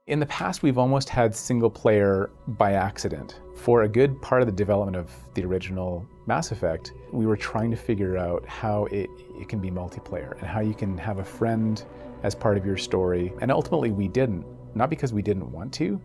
In the past, we've almost had single player by accident. For a good part of the development of the original Mass Effect, we were trying to figure out how it can be multiplayer and how you can have a friend as part of your story. And ultimately we didn't, not because we didn't want to,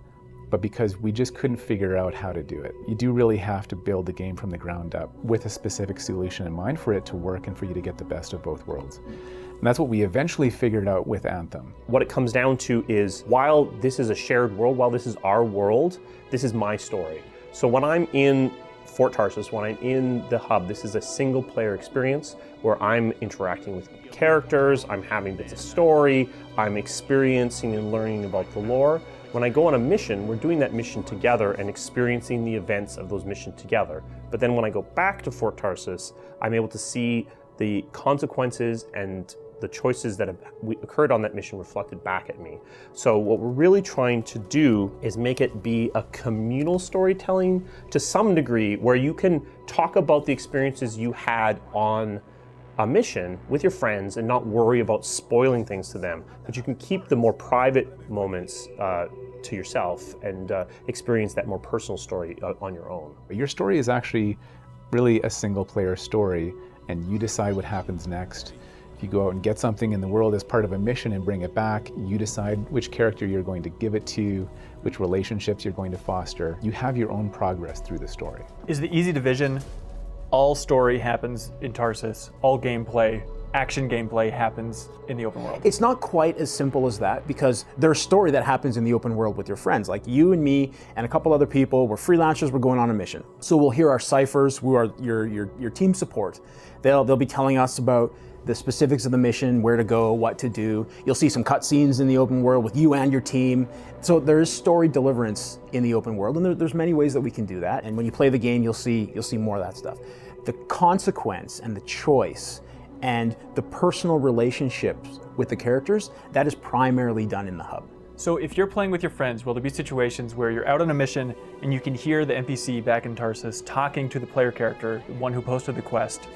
but because we just couldn't figure out how to do it. You do really have to build the game from the ground up with a specific solution in mind for it to work and for you to get the best of both worlds. And that's what we eventually figured out with Anthem. What it comes down to is, while this is a shared world, while this is our world, this is my story. So when I'm in Fort Tarsis, when I'm in the hub, this is a single player experience where I'm interacting with characters, I'm having bits of story, I'm experiencing and learning about the lore. When I go on a mission, we're doing that mission together and experiencing the events of those missions together. But then when I go back to Fort Tarsis, I'm able to see the consequences and the choices that have occurred on that mission reflected back at me. So what we're really trying to do is make it be a communal storytelling to some degree, where you can talk about the experiences you had on a mission with your friends and not worry about spoiling things to them, but you can keep the more private moments to yourself and experience that more personal story on your own. Your story is actually really a single player story, and you decide what happens next. If you go out and get something in the world as part of a mission and bring it back, you decide which character you're going to give it to, which relationships you're going to foster. You have your own progress through the story. Is the easy division, all story happens in Tarsis, all gameplay, action gameplay happens in the open world? It's not quite as simple as that, because there's story that happens in the open world with your friends. Like you and me and a couple other people, we're freelancers, we're going on a mission. So we'll hear our ciphers, who are your team support. They'll be telling us about the specifics of the mission, where to go, what to do. You'll see some cutscenes in the open world with you and your team. So there's story deliverance in the open world, and there's many ways that we can do that. And when you play the game, you'll see more of that stuff. The consequence and the choice and the personal relationships with the characters, that is primarily done in the hub. So if you're playing with your friends, will there be situations where you're out on a mission and you can hear the NPC back in Tarsis talking to the player character, the one who posted the quest,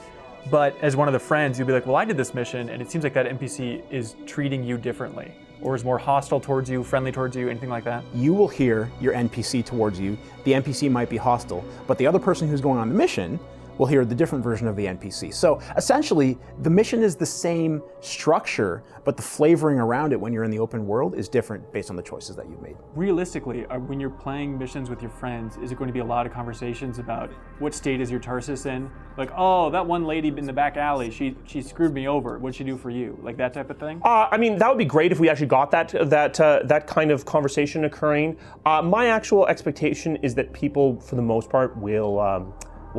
but as one of the friends, you'll be like, well, I did this mission, and it seems like that NPC is treating you differently, or is more hostile towards you, friendly towards you, anything like that? You will hear your NPC towards you. The NPC might be hostile, but the other person who's going on the mission will hear the different version of the NPC. So essentially, the mission is the same structure, but the flavoring around it when you're in the open world is different based on the choices that you've made. Realistically, when you're playing missions with your friends, is it going to be a lot of conversations about what state is your Tarsis in? Like, oh, that one lady in the back alley, she screwed me over. What'd she do for you? Like that type of thing? I mean, that would be great if we actually got that kind of conversation occurring. My actual expectation is that people, for the most part, will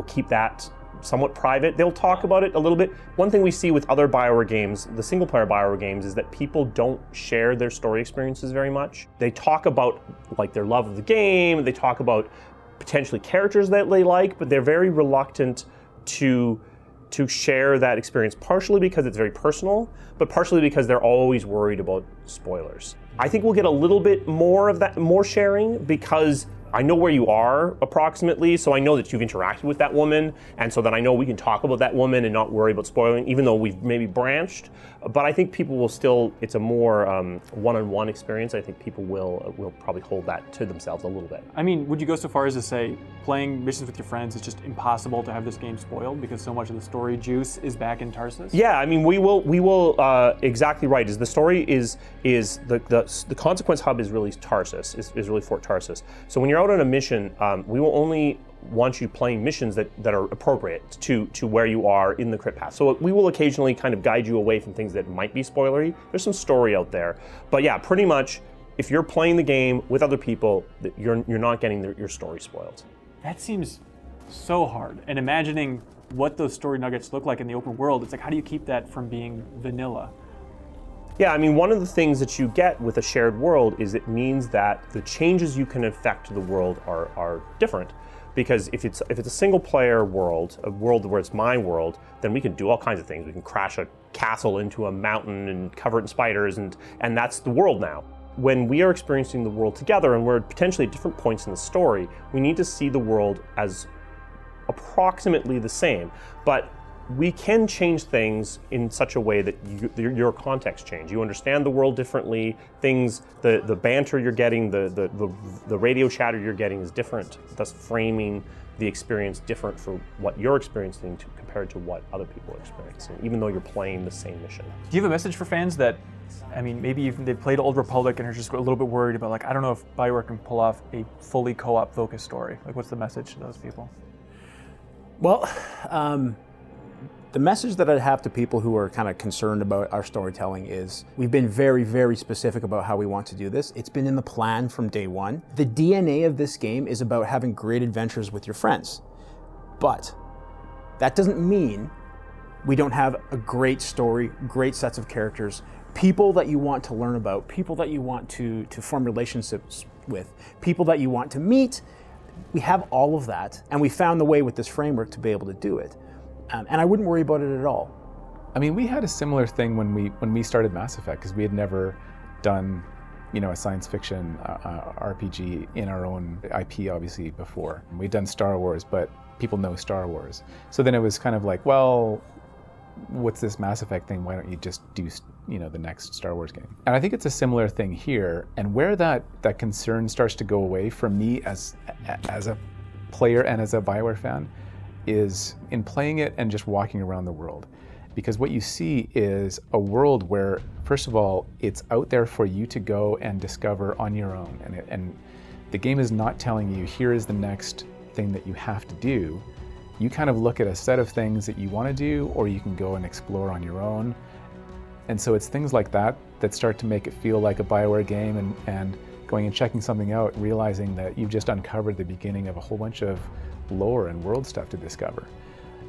keep that somewhat private. They'll talk about it a little bit. One thing we see with other BioWare games, the single player BioWare games, is that people don't share their story experiences very much. They talk about like their love of the game, they talk about potentially characters that they like, but they're very reluctant to share that experience, partially because it's very personal, but partially because they're always worried about spoilers. I think we'll get a little bit more of that, more sharing, because I know where you are approximately, so I know that you've interacted with that woman, and so that I know we can talk about that woman and not worry about spoiling, even though we've maybe branched. But I think people will still, it's a more one-on-one experience. I think people will probably hold that to themselves a little bit. I mean, would you go so far as to say playing missions with your friends is just impossible to have this game spoiled because so much of the story juice is back in Tarsis? Yeah, I mean, we will exactly right. Is the story is the consequence hub is really Tarsis, is really Fort Tarsis. So when you're out on a mission, we will only want you playing missions that are appropriate to where you are in the crypt path. So we will occasionally kind of guide you away from things that might be spoilery. There's some story out there. But yeah, pretty much, if you're playing the game with other people, you're not getting your story spoiled. That seems so hard. And imagining what those story nuggets look like in the open world, it's like, how do you keep that from being vanilla? Yeah, I mean, one of the things that you get with a shared world is it means that the changes you can affect to the world are different. Because if it's a single player world, a world where it's my world, then we can do all kinds of things. We can crash a castle into a mountain and cover it in spiders, and that's the world now. When we are experiencing the world together and we're potentially at different points in the story, we need to see the world as approximately the same. But we can change things in such a way that your context change. You understand the world differently. Things, the banter you're getting, the radio chatter you're getting is different, thus framing the experience different for what you're experiencing compared to what other people are experiencing, even though you're playing the same mission. Do you have a message for fans that, I mean, maybe even they've played Old Republic and are just a little bit worried about, like, I don't know if BioWare can pull off a fully co-op focused story. Like, what's the message to those people? Well, the message that I'd have to people who are kind of concerned about our storytelling is we've been very, very specific about how we want to do this. It's been in the plan from day one. The DNA of this game is about having great adventures with your friends. But that doesn't mean we don't have a great story, great sets of characters, people that you want to learn about, people that you want to form relationships with, people that you want to meet. We have all of that, and we found the way with this framework to be able to do it. And I wouldn't worry about it at all. I mean, we had a similar thing when we started Mass Effect, because we had never done, a science fiction RPG in our own IP, obviously, before. We'd done Star Wars, but people know Star Wars. So then it was kind of like, well, what's this Mass Effect thing? Why don't you just do, the next Star Wars game? And I think it's a similar thing here. And where that concern starts to go away from me as a player and as a BioWare fan is in playing it and just walking around the world. Because what you see is a world where, first of all, it's out there for you to go and discover on your own. And the game is not telling you, here is the next thing that you have to do. You kind of look at a set of things that you want to do, or you can go and explore on your own. And so it's things like that that start to make it feel like a BioWare game, and going and checking something out, realizing that you've just uncovered the beginning of a whole bunch of lore and world stuff to discover.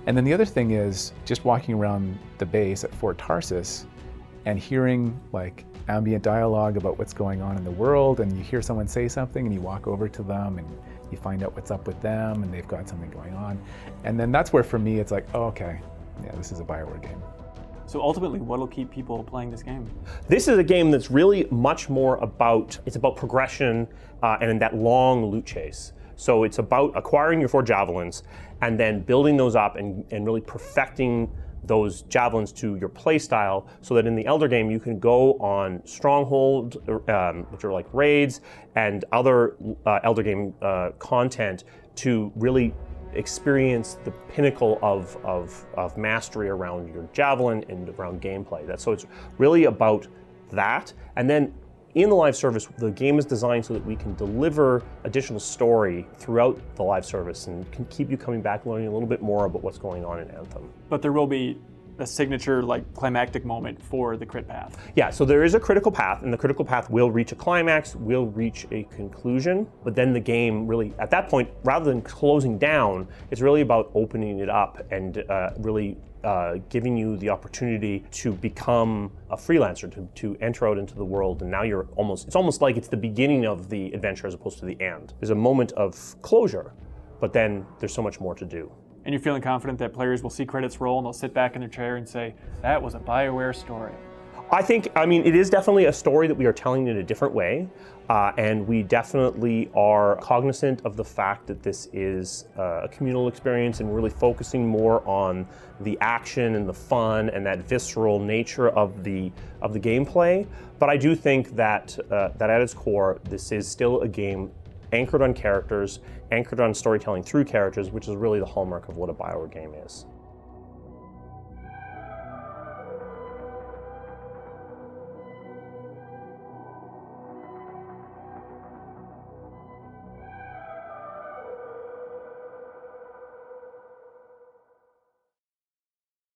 And then the other thing is just walking around the base at Fort Tarsis and hearing like ambient dialogue about what's going on in the world, and you hear someone say something and you walk over to them and you find out what's up with them and they've got something going on. And then that's where for me it's like, oh, okay, yeah, this is a BioWare game. So ultimately, what'll keep people playing this game? This is a game that's really much more about, it's about progression and that long loot chase. So it's about acquiring your 4 javelins and then building those up and really perfecting those javelins to your play style, so that in the Elder game you can go on Stronghold, which are like raids, and other Elder game content to really experience the pinnacle of mastery around your javelin and around gameplay. So it's really about that. And then in the live service, the game is designed so that we can deliver additional story throughout the live service and can keep you coming back, learning a little bit more about what's going on in Anthem. But there will be a signature, like, climactic moment for the crit path. Yeah, so there is a critical path, and the critical path will reach a climax, will reach a conclusion, but then the game really, at that point, rather than closing down, it's really about opening it up and really giving you the opportunity to become a freelancer, to enter out into the world, and now it's almost like it's the beginning of the adventure as opposed to the end. There's a moment of closure, but then there's so much more to do. And you're feeling confident that players will see credits roll and they'll sit back in their chair and say, that was a BioWare story. I mean, it is definitely a story that we are telling in a different way, and we definitely are cognizant of the fact that this is a communal experience, and we're really focusing more on the action and the fun and that visceral nature of the gameplay. But I do think that that at its core, this is still a game anchored on characters, anchored on storytelling through characters, which is really the hallmark of what a BioWare game is.